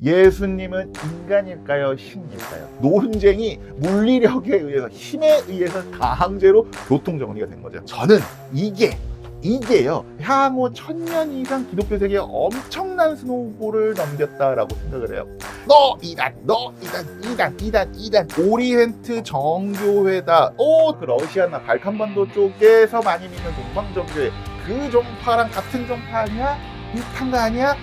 예수님은 인간일까요? 신일까요? 논쟁이 물리력에 의해서, 힘에 의해서 다항제로 교통정리가 된 거죠. 저는 이게요, 향후 1000년 이상 기독교 세계에 엄청난 스노우볼을 넘겼다라고 생각을 해요. 너 이단 오리엔트 정교회다. 그 러시아나 발칸반도 쪽에서 많이 믿는 동방정교회, 그 종파랑 같은 종파 아니야? 비슷한 거 아니야?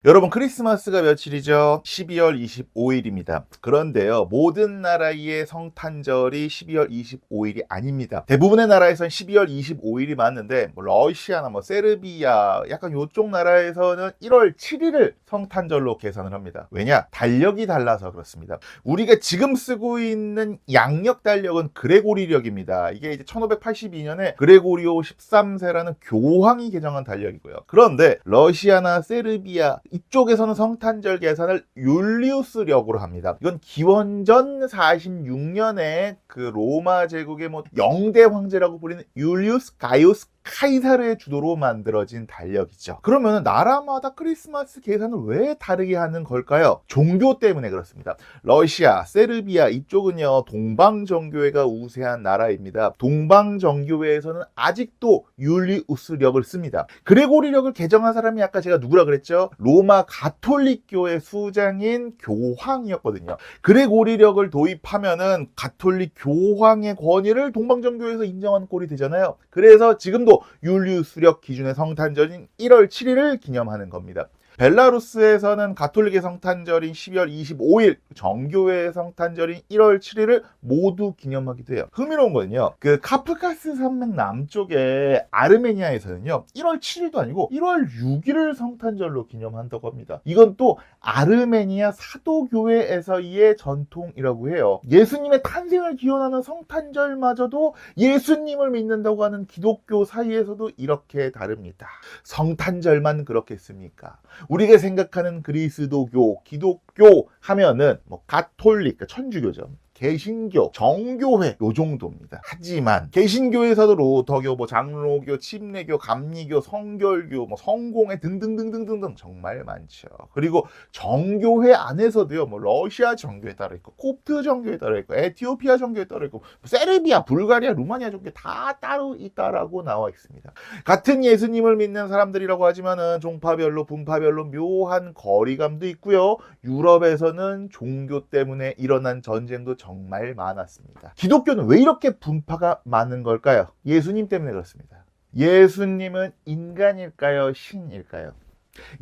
여러분, 크리스마스가 며칠이죠? 12월 25일입니다. 그런데요, 모든 나라의 성탄절이 12월 25일이 아닙니다. 대부분의 나라에서는 12월 25일이 맞는데, 러시아나 세르비아, 약간 이쪽 나라에서는 1월 7일을 성탄절로 계산을 합니다. 왜냐? 달력이 달라서 그렇습니다. 우리가 지금 쓰고 있는 양력 달력은 그레고리력입니다. 이게 이제 1582년에 그레고리오 13세라는 교황이 개정한 달력이고요. 그런데 러시아나 세르비아 이쪽에서는 성탄절 계산을 율리우스력으로 합니다. 이건 기원전 46년에 그 로마 제국의 영대 황제라고 불리는 율리우스 가이우스 카이사르의 주도로 만들어진 달력이죠. 그러면 나라마다 크리스마스 계산을 왜 다르게 하는 걸까요? 종교 때문에 그렇습니다. 러시아, 세르비아 이쪽은요, 동방정교회가 우세한 나라입니다. 동방정교회에서는 아직도 율리우스력을 씁니다. 그레고리력을 개정한 사람이 아까 제가 누구라 그랬죠? 로마 가톨릭교회 수장인 교황이었거든요. 그레고리력을 도입하면은 가톨릭 교황의 권위를 동방정교회에서 인정한 꼴이 되잖아요. 그래서 지금도 율리우스력 기준의 성탄절인 1월 7일을 기념하는 겁니다. 벨라루스에서는 가톨릭의 성탄절인 12월 25일, 정교회의 성탄절인 1월 7일을 모두 기념하기도 해요. 흥미로운 거는요, 그 카프카스 산맥 남쪽의 아르메니아에서는요, 1월 7일도 아니고 1월 6일을 성탄절로 기념한다고 합니다. 이건 또 아르메니아 사도교회에서의 전통이라고 해요. 예수님의 탄생을 기원하는 성탄절마저도 예수님을 믿는다고 하는 기독교 사이에서도 이렇게 다릅니다. 성탄절만 그렇겠습니까? 우리가 생각하는 그리스도교, 기독교 하면은 가톨릭, 천주교죠. 개신교, 정교회 요 정도입니다. 하지만 개신교에서도 루터교, 장로교, 침례교, 감리교, 성결교, 성공회 등등등등등등 정말 많죠. 그리고 정교회 안에서도요, 러시아 정교회 따로 있고, 콥트 정교회 따로 있고, 에티오피아 정교회 따로 있고, 세르비아, 불가리아, 루마니아 정교회 다 따로 있다라고 나와 있습니다. 같은 예수님을 믿는 사람들이라고 하지만은 종파별로, 분파별로 묘한 거리감도 있고요. 유럽에서는 종교 때문에 일어난 전쟁도 정말 많았습니다. 기독교는 왜 이렇게 분파가 많은 걸까요? 예수님 때문에 그렇습니다. 예수님은 인간일까요? 신일까요?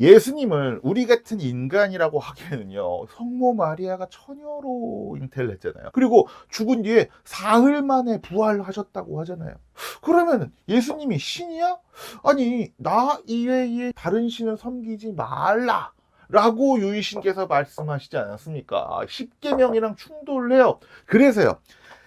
예수님을 우리 같은 인간이라고 하기에는요, 성모 마리아가 처녀로 잉태를 했잖아요. 그리고 죽은 뒤에 사흘 만에 부활하셨다고 하잖아요. 그러면 예수님이 신이야? 아니, 나 이외에 다른 신을 섬기지 말라 라고 유이신께서 말씀하시지 않았습니까? 십계명이랑 충돌을 해요. 그래서요,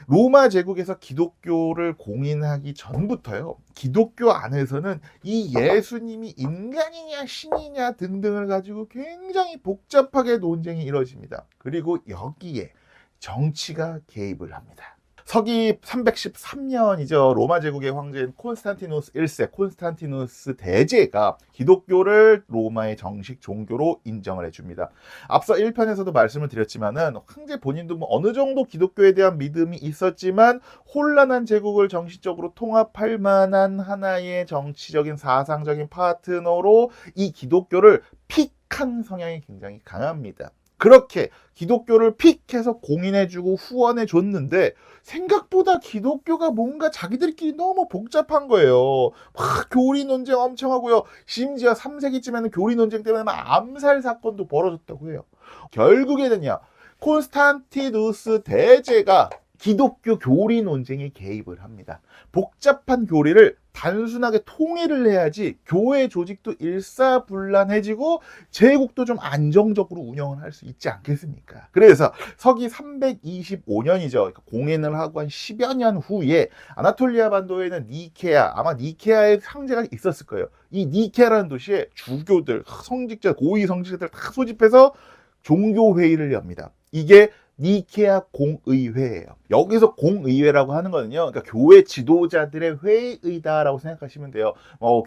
로마 제국에서 기독교를 공인하기 전부터요, 기독교 안에서는 이 예수님이 인간이냐 신이냐 등등을 가지고 굉장히 복잡하게 논쟁이 이루어집니다. 그리고 여기에 정치가 개입을 합니다. 서기 313년이죠. 로마 제국의 황제인 콘스탄티누스 1세, 콘스탄티누스 대제가 기독교를 로마의 정식 종교로 인정을 해줍니다. 앞서 1편에서도 말씀을 드렸지만은 황제 본인도 어느 정도 기독교에 대한 믿음이 있었지만 혼란한 제국을 정식적으로 통합할 만한 하나의 정치적인 사상적인 파트너로 이 기독교를 픽한 성향이 굉장히 강합니다. 그렇게 기독교를 픽해서 공인해주고 후원해줬는데 생각보다 기독교가 뭔가 자기들끼리 너무 복잡한 거예요. 막 교리 논쟁 엄청 하고요. 심지어 3세기쯤에는 교리 논쟁 때문에 막 암살 사건도 벌어졌다고 해요. 결국에는요, 콘스탄티누스 대제가 기독교 교리 논쟁에 개입을 합니다. 복잡한 교리를 단순하게 통일을 해야지 교회 조직도 일사불란해지고 제국도 좀 안정적으로 운영을 할 수 있지 않겠습니까? 그래서 서기 325년이죠. 공인을 하고 한 10여 년 후에 아나톨리아 반도에는 니케아, 아마 니케아의 황제가 있었을 거예요. 이 니케아라는 도시에 주교들, 성직자, 고위 성직자들 다 소집해서 종교회의를 엽니다. 이게 니케아 공의회예요. 여기서 공의회라고 하는 거는요, 그러니까 교회 지도자들의 회의다라고 생각하시면 돼요.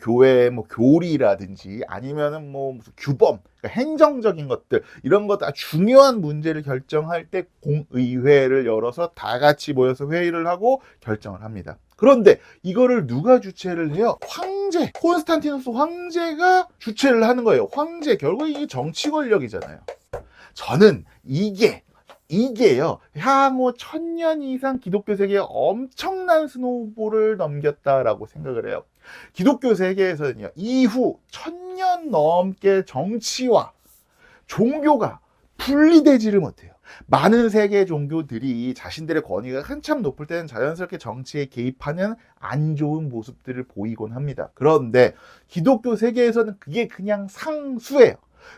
교회 교리라든지 아니면은 무슨 규범, 그러니까 행정적인 것들, 이런 것 다 중요한 문제를 결정할 때 공의회를 열어서 다 같이 모여서 회의를 하고 결정을 합니다. 그런데 이거를 누가 주최를 해요? 황제, 콘스탄티누스 황제가 주최를 하는 거예요. 황제, 결국 이게 정치 권력이잖아요. 저는 이게요, 향후 1000년 이상 기독교 세계에 엄청난 스노우볼을 넘겼다라고 생각을 해요. 기독교 세계에서는요, 이후 1000년 넘게 정치와 종교가 분리되지를 못해요. 많은 세계 종교들이 자신들의 권위가 한참 높을 때는 자연스럽게 정치에 개입하는 안 좋은 모습들을 보이곤 합니다. 그런데 기독교 세계에서는 그게 그냥 상수예요.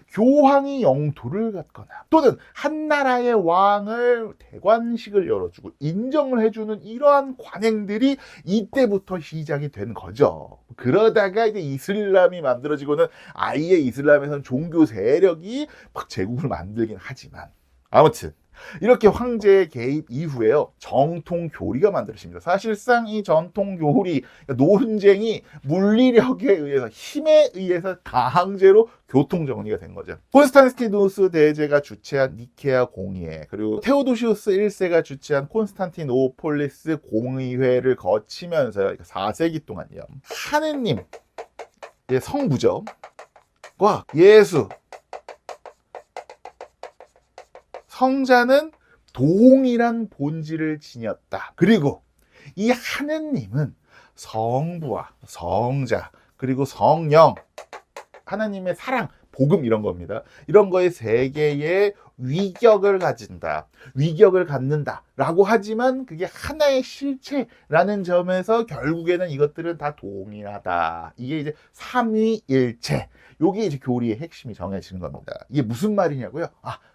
교황이 영토를 갖거나 또는 한 나라의 왕을 대관식을 열어주고 인정을 해주는 이러한 관행들이 이때부터 시작이 된 거죠. 그러다가 이제 이슬람이 만들어지고는 아예 이슬람에서는 종교 세력이 막 제국을 만들긴 하지만, 아무튼 이렇게 황제의 개입 이후에요, 정통 교리가 만들어집니다. 사실상 이 전통 교리, 논쟁이 물리력에 의해서, 힘에 의해서 다항제로 교통 정리가 된 거죠. 콘스탄티누스 대제가 주최한 니케아 공의회, 그리고 테오도시우스 1세가 주최한 콘스탄티노폴리스 공의회를 거치면서요, 4세기 동안요, 하느님의 성부적과 예수, 성자는 동일한 본질을 지녔다. 그리고 이 하느님은 성부와 성자, 그리고 성령, 하나님의 사랑, 복음, 이런 겁니다. 이런 거에 세 개의 위격을 가진다, 위격을 갖는다 라고 하지만 그게 하나의 실체라는 점에서 결국에는 이것들은 다 동일하다. 이게 이제 삼위일체, 요게 이제 교리의 핵심이 정해지는 겁니다. 이게 무슨 말이냐고요?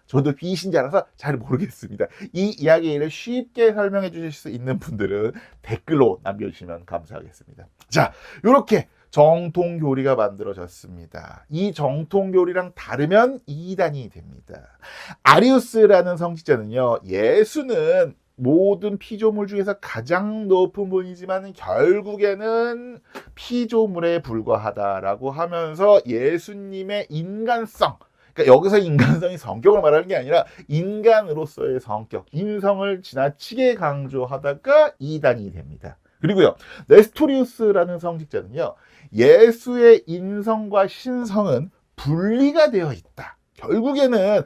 저도 비신자라서 잘 모르겠습니다. 이 이야기를 쉽게 설명해 주실 수 있는 분들은 댓글로 남겨주시면 감사하겠습니다. 자, 요렇게 정통교리가 만들어졌습니다. 이 정통교리랑 다르면 이단이 됩니다. 아리우스라는 성직자는요, 예수는 모든 피조물 중에서 가장 높은 분이지만 결국에는 피조물에 불과하다라고 하면서 예수님의 인간성, 그러니까 여기서 인간성이 성격을 말하는 게 아니라 인간으로서의 성격, 인성을 지나치게 강조하다가 이단이 됩니다. 그리고요, 네스토리우스라는 성직자는요, 예수의 인성과 신성은 분리가 되어 있다. 결국에는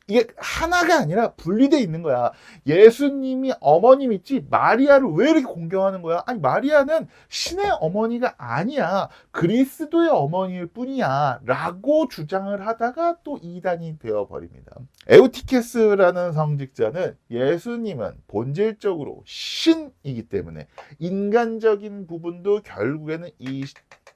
이게 하나가 아니라 분리되어 있는 거야. 예수님이 어머님 있지, 마리아를 왜 이렇게 공경하는 거야? 아니, 마리아는 신의 어머니가 아니야, 그리스도의 어머니일 뿐이야 라고 주장을 하다가 또 이단이 되어버립니다. 에우티케스라는 성직자는 예수님은 본질적으로 신이기 때문에 인간적인 부분도 결국에는 이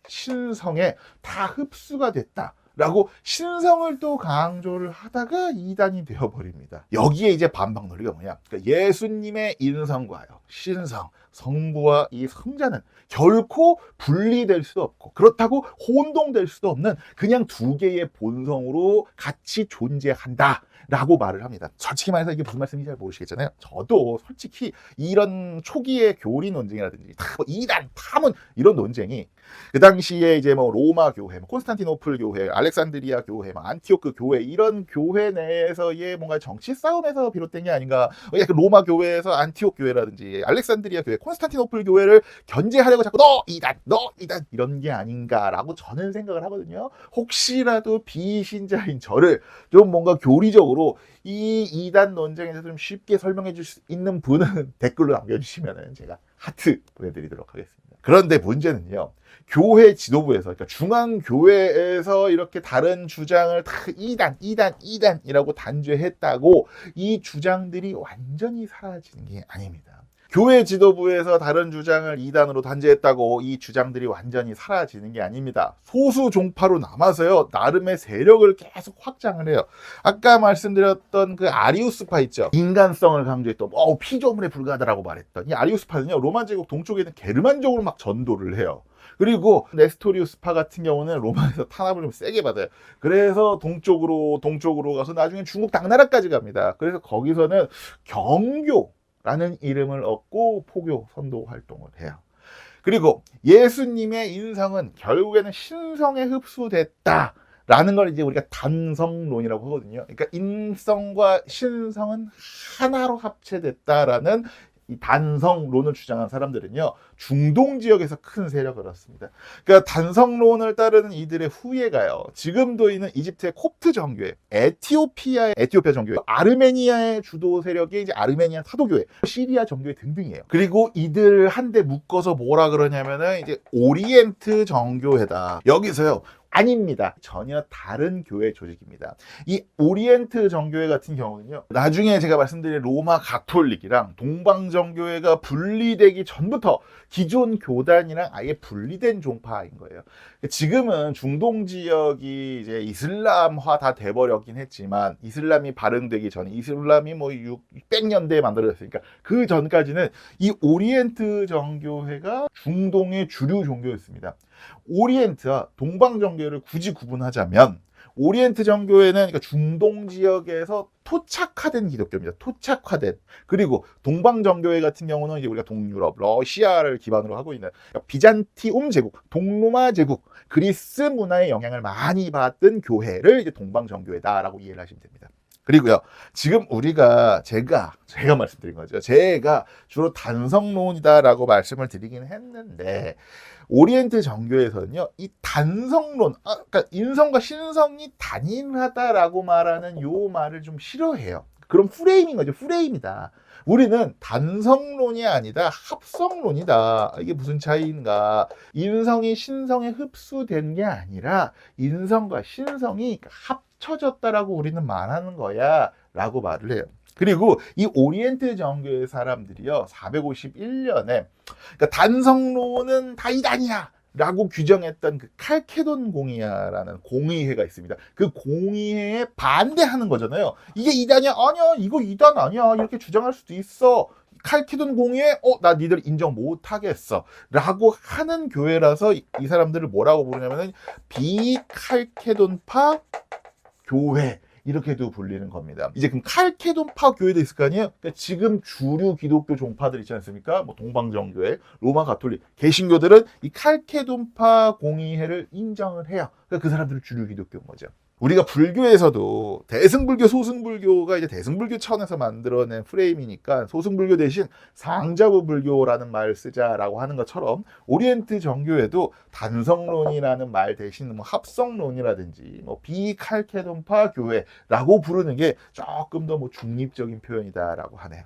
신성에 다 흡수가 됐다 라고 신성을 또 강조를 하다가 이단이 되어버립니다. 여기에 이제 반박 논리가 뭐냐, 그러니까 예수님의 인성과요, 신성, 성부와 이 성자는 결코 분리될 수도 없고 그렇다고 혼동될 수도 없는 그냥 두 개의 본성으로 같이 존재한다 라고 말을 합니다. 솔직히 말해서 이게 무슨 말씀인지 잘 모르시겠잖아요. 저도 솔직히 이런 초기의 교리 논쟁이라든지 이단, 파문, 이런 논쟁이 그 당시에 이제 로마 교회, 콘스탄티노플 교회, 알렉산드리아 교회, 안티오크 교회, 이런 교회 내에서의 뭔가 정치 싸움에서 비롯된 게 아닌가. 약간 로마 교회에서 안티오크 교회라든지 알렉산드리아 교회, 콘스탄티노플 교회를 견제하려고 자꾸 너 이단 이런 게 아닌가라고 저는 생각을 하거든요. 혹시라도 비신자인 저를 좀 뭔가 교리적으로 이 이단 논쟁에서 좀 쉽게 설명해 줄 수 있는 분은 댓글로 남겨주시면 제가 하트 보내드리도록 하겠습니다. 그런데 문제는요, 교회 지도부에서, 그러니까 중앙교회에서 이렇게 다른 주장을 다 이단이라고 단죄했다고 이 주장들이 완전히 사라지는 게 아닙니다. 교회 지도부에서 다른 주장을 이단으로 단죄했다고 이 주장들이 완전히 사라지는 게 아닙니다. 소수 종파로 남아서요, 나름의 세력을 계속 확장을 해요. 아까 말씀드렸던 그 아리우스파 있죠, 인간성을 강조했던 피조물에 불과하다라고 말했던 이 아리우스파는요, 로마 제국 동쪽에 있는 게르만족으로 막 전도를 해요. 그리고 네스토리우스파 같은 경우는 로마에서 탄압을 좀 세게 받아요. 그래서 동쪽으로 가서 나중에 중국 당나라까지 갑니다. 그래서 거기서는 경교라는 이름을 얻고 포교 선도 활동을 해요. 그리고 예수님의 인성은 결국에는 신성에 흡수됐다 라는 걸 이제 우리가 단성론이라고 하거든요. 그러니까 인성과 신성은 하나로 합체됐다라는 이 단성론을 주장한 사람들은요, 중동 지역에서 큰 세력을 얻습니다. 그러니까 단성론을 따르는 이들의 후예가요, 지금도 있는 이집트의 콥트 정교회, 에티오피아 정교회, 아르메니아의 주도 세력이 이제 아르메니아 사도교회, 시리아 정교회 등등이에요. 그리고 이들 한데 묶어서 뭐라 그러냐면은 이제 오리엔트 정교회다. 여기서요, 아닙니다. 전혀 다른 교회 조직입니다. 이 오리엔트 정교회 같은 경우는요, 나중에 제가 말씀드린 로마 가톨릭이랑 동방정교회가 분리되기 전부터 기존 교단이랑 아예 분리된 종파인 거예요. 지금은 중동 지역이 이제 이슬람화 다 돼버렸긴 했지만, 이슬람이 발흥되기 전에, 이슬람이 뭐 600년대에 만들어졌으니까 그 전까지는 이 오리엔트 정교회가 중동의 주류 종교였습니다. 오리엔트와 동방 정교회를 굳이 구분하자면, 오리엔트 정교회는 그러니까 중동 지역에서 토착화된 기독교입니다. 토착화된. 그리고 동방 정교회 같은 경우는 이제 우리가 동유럽, 러시아를 기반으로 하고 있는 비잔티움 제국, 동로마 제국, 그리스 문화의 영향을 많이 받은 교회를 이제 동방 정교회다라고 이해를 하시면 됩니다. 그리고요, 지금 제가 말씀드린 거죠. 제가 주로 단성론이다라고 말씀을 드리긴 했는데, 오리엔트 정교에서는요, 이 단성론, 그러니까 인성과 신성이 단일하다라고 말하는 요 말을 좀 싫어해요. 그럼 프레임인 거죠. 프레임이다. 우리는 단성론이 아니다, 합성론이다. 이게 무슨 차이인가? 인성이 신성에 흡수된 게 아니라 인성과 신성이 합쳐졌다라고 우리는 말하는 거야 라고 말을 해요. 그리고 이 오리엔트 정교의 사람들이요, 451년에 그러니까 단성론은 다 이단이야 라고 규정했던 그 칼케돈 공의회라는 공의회가 있습니다. 그 공의회에 반대하는 거잖아요. 이게 이단이야? 아니야, 이거 이단 아니야, 이렇게 주장할 수도 있어. 칼케돈 공의회, 나 니들 인정 못하겠어 라고 하는 교회라서 이 사람들을 뭐라고 부르냐면은 비칼케돈파 교회, 이렇게도 불리는 겁니다. 이제 그럼 칼케돈파 교회도 있을 거 아니에요? 그러니까 지금 주류 기독교 종파들 있지 않습니까? 뭐 동방정교회, 로마 가톨릭, 개신교들은 이 칼케돈파 공의회를 인정을 해요. 그러니까 그 사람들은 주류 기독교인 거죠. 우리가 불교에서도 대승불교, 소승불교가 이제 대승불교 차원에서 만들어낸 프레임이니까 소승불교 대신 상자부 불교라는 말을 쓰자라고 하는 것처럼, 오리엔트 정교에도 단성론이라는 말 대신 뭐 합성론이라든지 뭐 비칼케돈파 교회라고 부르는 게 조금 더 뭐 중립적인 표현이다라고 하네요.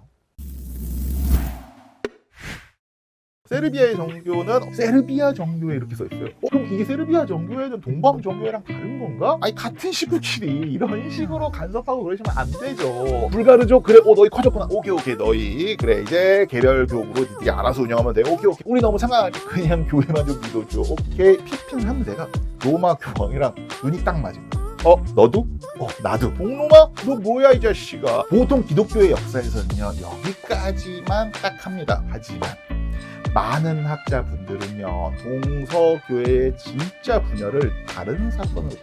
세르비아의 정교는 세르비아 정교회 이렇게 써 있어요. 그럼 이게 세르비아 정교회는 동방 정교회랑 다른 건가? 아니, 같은 식구끼리 이런 식으로 간섭하고 그러시면 안 되죠. 불가르죠? 그래, 너희 커졌구나. 오케이, 너희 그래, 이제 개별 교구로 니들이 알아서 운영하면 돼. 오케이. 우리 너무 상관하지. 그냥 교회만 좀 믿어줘. 오케이. 피핑하면 내가 로마 교황이랑 눈이 딱 맞은 거야. 너도? 나도. 동로마? 너 뭐야 이 자식아. 보통 기독교의 역사에서는요, 여기까지만 딱 합니다. 하지만 많은 학자분들은요, 동서교회의 진짜 분열을 다른 사건으로